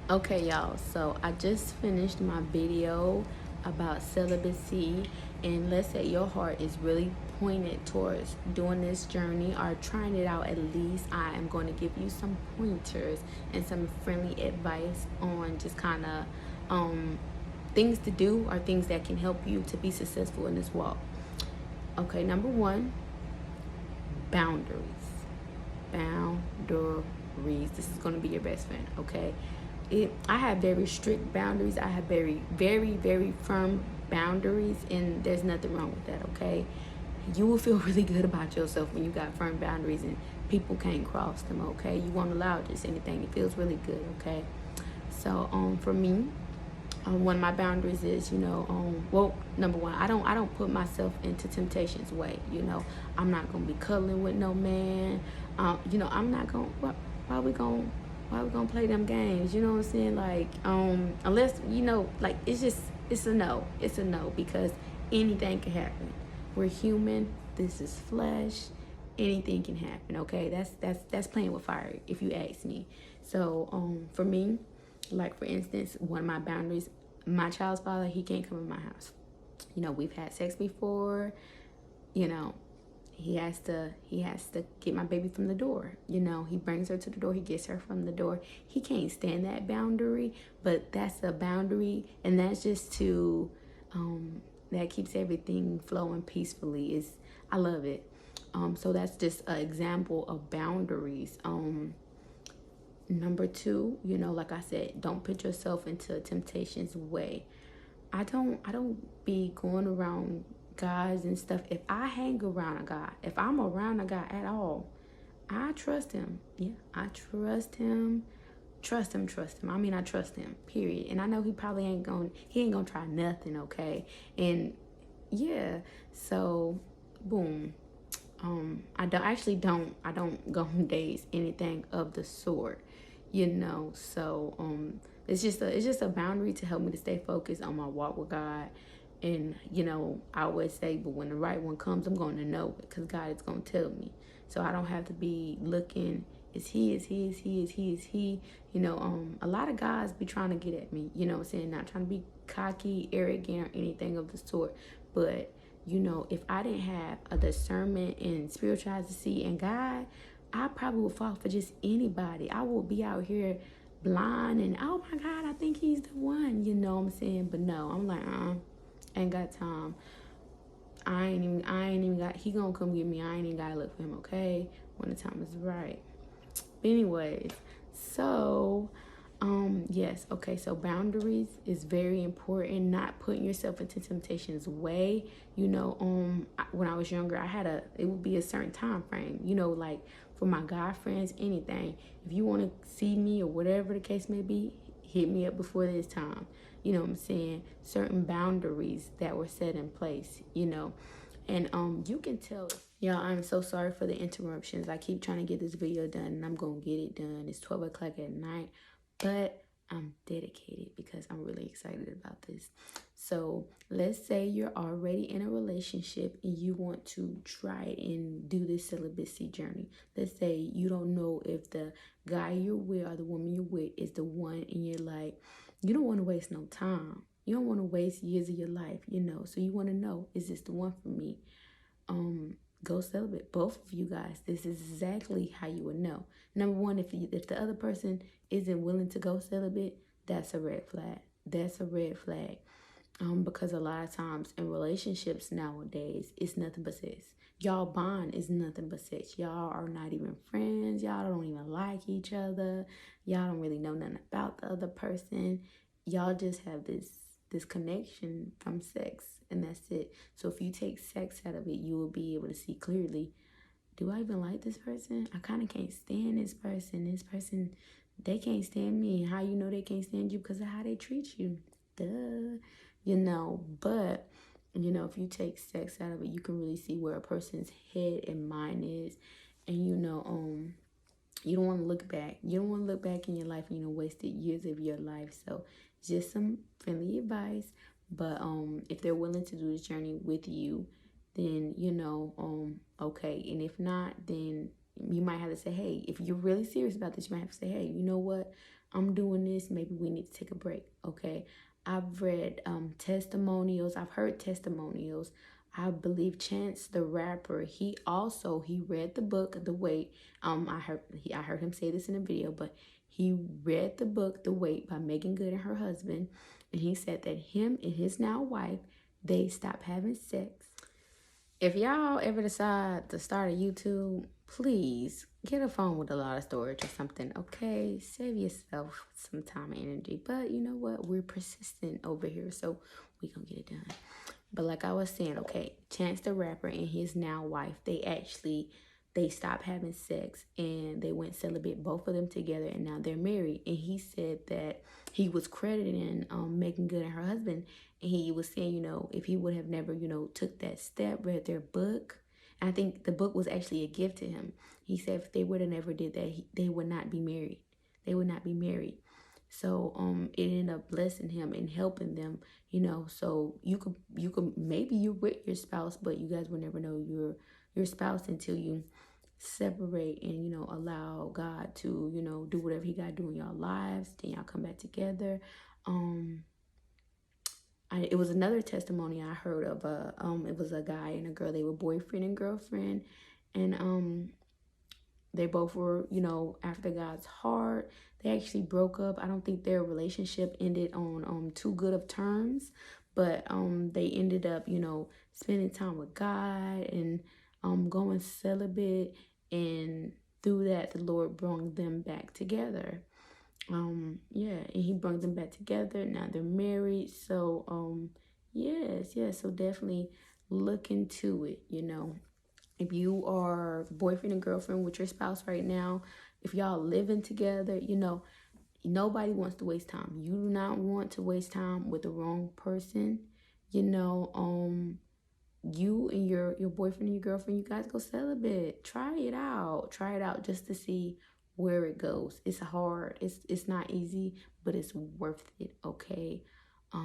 Okay, y'all, so I just finished my video about celibacy, and let's say your heart is really pointed towards doing this journey or trying it out. At least I am going to give you some pointers and some friendly advice on just kind of things to do or things that can help you to be successful in this walk. Okay, number one, boundaries. Boundaries. This is going to be your best friend, okay? I have very strict boundaries. I have very firm boundaries, and there's nothing wrong with that, okay? You will feel really good about yourself when you got firm boundaries and people can't cross them, okay? You won't allow just anything. It feels really good, okay? So for me, one of my boundaries is, well, number one, I don't put myself into temptation's way. I'm not gonna be cuddling with no man. I'm not gonna. Why we gonna why we gonna play them games? You know what I'm saying? Like, unless like it's a no. It's a no because anything can happen. We're human. This is flesh. Anything can happen. Okay, that's playing with fire, if you ask me. So for me, like for instance, one of my boundaries, my child's father, he can't come in my house. We've had sex before. You know, he has to get my baby from the door. He brings her to the door, he gets her from the door. He can't stand that boundary, but that's a boundary, and that's just to that keeps everything flowing peacefully. I love it. So that's just an example of boundaries. Number two, like I said, don't put yourself into temptation's way. I don't be going around guys and stuff. If I hang around a guy, if I'm around a guy at all, I trust him. Yeah, I trust him. Trust him. I mean, I trust him, period. And I know he ain't gonna try nothing, okay? And yeah, so boom. I don't go on dates, anything of the sort, So it's just a boundary to help me to stay focused on my walk with God. And I always say, but when the right one comes, I'm going to know it because God is going to tell me. So I don't have to be looking, is he. A lot of guys be trying to get at me, what I'm saying? Not trying to be cocky, arrogant, or anything of the sort. But if I didn't have a discernment and spirituality and God, I probably would fall for just anybody. I would be out here blind and, oh my God, I think he's the one, you know what I'm saying? But no, I'm like, ain't got time. I ain't even got, he gonna come get me. I ain't even gotta look for him, okay? When the time is right. But anyways, so yes, okay, so boundaries is very important. Not putting yourself into temptation's way. When I was younger, it would be a certain time frame, like for my guy friends, anything. If you want to see me or whatever the case may be, hit me up before this time. You know what I'm saying? Certain boundaries that were set in place, and you can tell. Y'all, I'm so sorry for the interruptions. I keep trying to get this video done, and I'm gonna get it done. It's 12 o'clock at night, but I'm dedicated because I'm really excited about this. So let's say you're already in a relationship and you want to try and do this celibacy journey. Let's say you don't know if the guy you're with or the woman you're with is the one, and you're like, you don't want to waste no time. You don't want to waste years of your life, So you want to know, is this the one for me? Go celibate. Both of you guys. This is exactly how you would know. Number one, if the other person isn't willing to go celibate, that's a red flag. That's a red flag. Because a lot of times in relationships nowadays, it's nothing but sex. Y'all bond is nothing but sex. Y'all are not even friends. Y'all don't even like each other. Y'all don't really know nothing about the other person. Y'all just have this connection from sex, and that's it. So if you take sex out of it, you will be able to see clearly, do I even like this person? I kind of can't stand this person. This person, they can't stand me. How you know they can't stand you? Because of how they treat you. Duh. But if you take sex out of it, you can really see where a person's head and mind is. And you don't want to look back. You don't want to look back in your life and wasted years of your life. So just some friendly advice. But if they're willing to do this journey with you, then okay. And if not, then you might have to say, hey, if you're really serious about this, you might have to say, hey, you know what? I'm doing this. Maybe we need to take a break. Okay. I've read testimonials. I've heard testimonials. I believe Chance the Rapper, he read the book The Wait. I heard him say this in a video, but he read the book The Wait by Megan Good and her husband, and he said that him and his now wife, they stopped having sex. If y'all ever decide to start a YouTube, please get a phone with a lot of storage or something, okay? Save yourself some time and energy. But you know what? We're persistent over here, so we gonna get it done. But like I was saying, okay, Chance the Rapper and his now wife, they stopped having sex and they went celibate, both of them together, and now they're married. And he said that he was crediting Megan Good and her husband, and he was saying, if he would have never, took that step, read their book, and I think the book was actually a gift to him. He said if they would have never did that, they would not be married. They would not be married. So it ended up blessing him and helping them, so you could maybe you're with your spouse, but you guys will never know your spouse until you separate and allow God to do whatever he got to do in your lives. Then y'all come back together. It was another testimony I heard of. It was a guy and a girl. They were boyfriend and girlfriend, and they both were, after God's heart. They actually broke up. I don't think their relationship ended on too good of terms, but they ended up, spending time with God and going celibate, and through that, the Lord brought them back together. And he brought them back together. Now they're married. So yes, so definitely look into it. If you are boyfriend and girlfriend with your spouse right now, if y'all living together, nobody wants to waste time. You do not want to waste time with the wrong person. You and your boyfriend and your girlfriend, you guys go celibate. Try it out just to see where it goes. It's hard. It's not easy, but it's worth it. Okay. I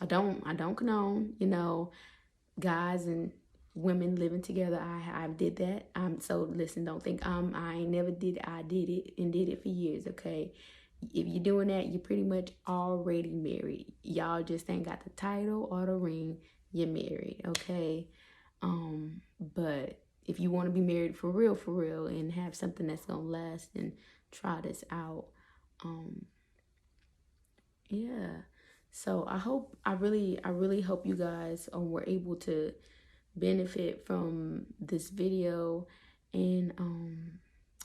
don't condone, guys and women living together. I did that. So listen, don't think I ain't never did it. I did it and did it for years. Okay. If you're doing that, you're pretty much already married. Y'all just ain't got the title or the ring. You're married, okay? But if you want to be married for real, and have something that's gonna last, and try this out. Yeah. So I really hope you guys were able to benefit from this video, and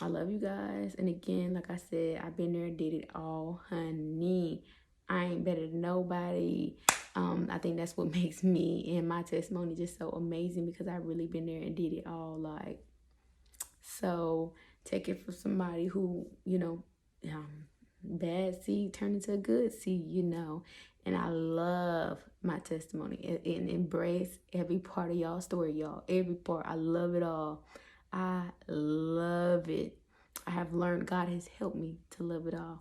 I love you guys. And again, like I said, I've been there and did it all, honey. I ain't better than nobody. I think that's what makes me and my testimony just so amazing, because I've really been there and did it all. Like, so take it from somebody who, bad seed turned into a good seed, and I love my testimony and embrace every part of y'all story, y'all. Every part. I love it all. I love it. I have learned, God has helped me to love it all.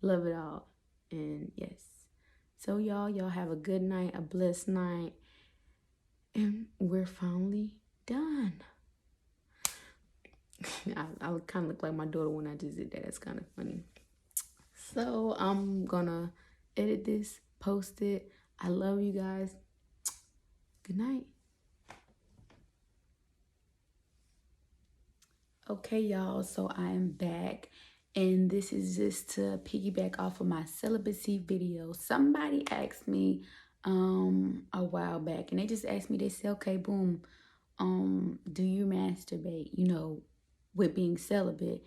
Love it all. And yes. So y'all have a good night, a blessed night. And we're finally done. I kind of look like my daughter when I just did that. That's kind of funny. So I'm gonna edit this, post it. I love you guys. Good night. Okay, y'all, so I am back, and this is just to piggyback off of my celibacy video. Somebody asked me a while back, and they just asked me, they said, okay, boom, do you masturbate, with being celibate?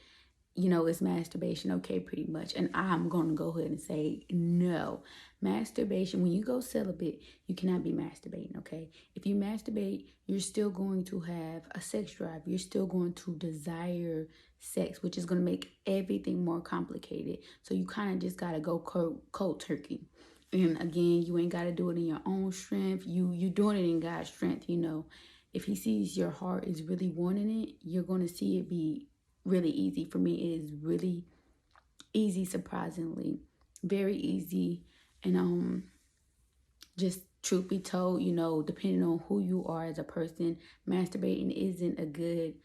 Is masturbation okay, pretty much? And I'm going to go ahead and say no. Masturbation, when you go celibate, you cannot be masturbating, okay? If you masturbate, you're still going to have a sex drive. You're still going to desire sex, which is going to make everything more complicated. So you kind of just got to go cold turkey. And again, you ain't got to do it in your own strength. You're doing it in God's strength, If he sees your heart is really wanting it, you're going to see it be really easy. For me, it is really easy, surprisingly. Very easy. And just truth be told, depending on who you are as a person, masturbating isn't a good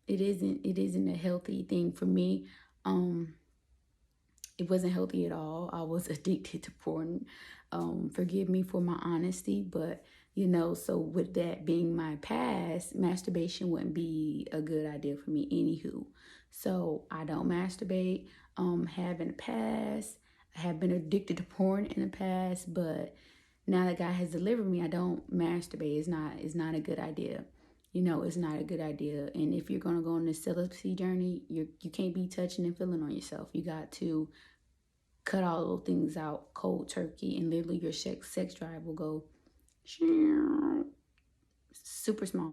it isn't a healthy thing for me. Um, it wasn't healthy at all. I was addicted to porn. Forgive me for my honesty, but so with that being my past, masturbation wouldn't be a good idea for me, anywho. So I don't masturbate. Have in the past. I have been addicted to porn in the past, but now that God has delivered me, I don't masturbate. It's not a good idea. It's not a good idea. And if you're gonna go on this celibacy journey, you can't be touching and feeling on yourself. You got to cut all those things out cold turkey, and literally your sex drive will go super small.